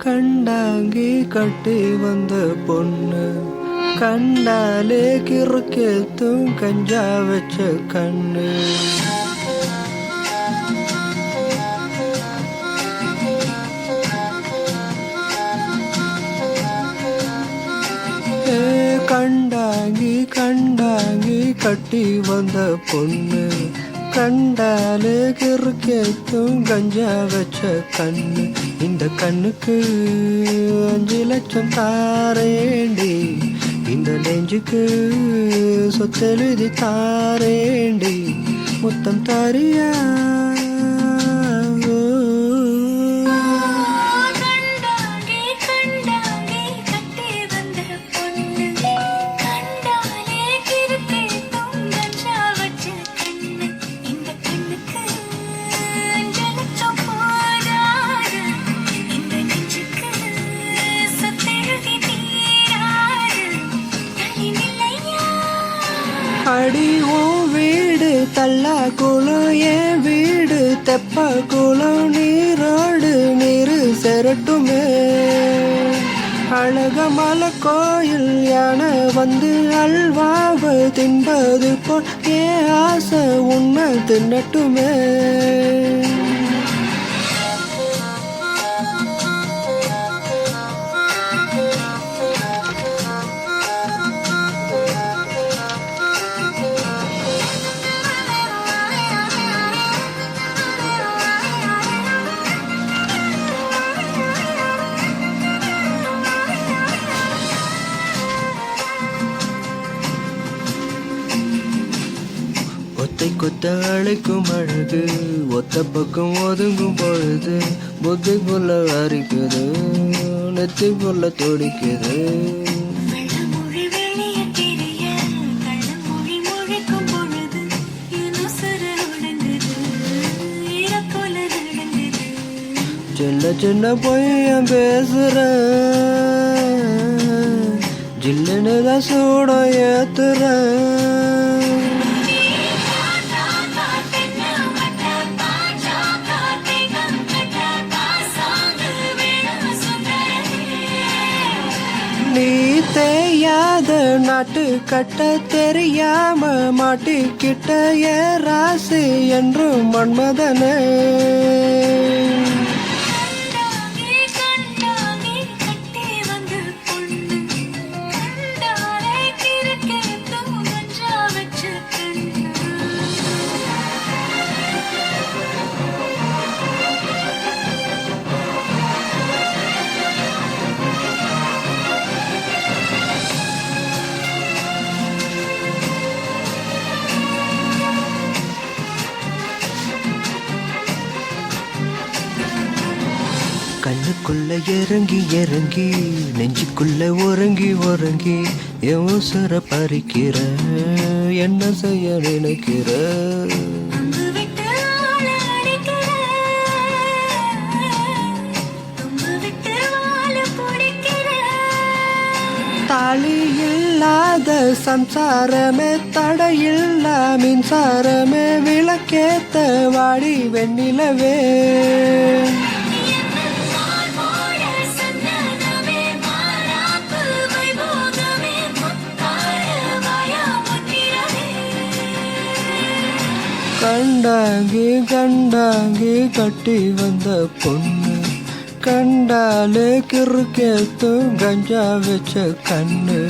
கண்டாங்கி கட்டி வந்த பொண்ணு கண்டாலே கிறுக்கேத்தும் கஞ்சா வச்ச கண்ணு. கண்டாங்கி கட்டி வந்த பொண்ணு கண்டாலே கிறுக்கேத்தும் கஞ்சா வச்ச கண்ணு. இந்த கண்ணுக்கு 5 லட்சம் தாரேண்டி, இந்த நெஞ்சுக்கு சொத்தெழுதி தாரேண்டி, முத்தம் தாரியா? அடி உன் வீடு தள்ளா குளம், என் வீடு தெப்ப குளம், நீரோடு நீரு செரட்டுமே. அழகமலை கோயில் யானை வந்து அல்வாவை தின்பது போல் ஏன் ஆசை உண்மை தின்னட்டுமே. கொத்த அழைக்கும் அழகு ஒத்த பக்கம் ஒதுங்கும் பொழுது புத்தி புள்ள அரிக்குது, நெத்தி புள்ள துடிக்குது. சின்ன சின்ன பொய்யன் பேசுற ஜில்லுன்னு தான் சூடம் ஏத்துற. நீ தேயாத நாட்டு கட்ட தெரியாம மாட்டிக்கிட்ட ஏ ராசி என்றும் மன்மதனே. கண்ணுக்குள்ள இறங்கி இறங்கி நெஞ்சுக்குள்ள உறங்கி என் உசுர பறிக்கிற, என்ன செய்ய நினைக்கிற? தாலி இல்லாத சம்சாரமே தடையில்லா மின்சாரமே விளக்கேத்த வாடி வெண்ணிலவே. கண்டாங்கி கட்டி வந்த பொண்ணு கண்டாலே கிறுக்கேத்தும் கஞ்சா வச்ச கண்ணு.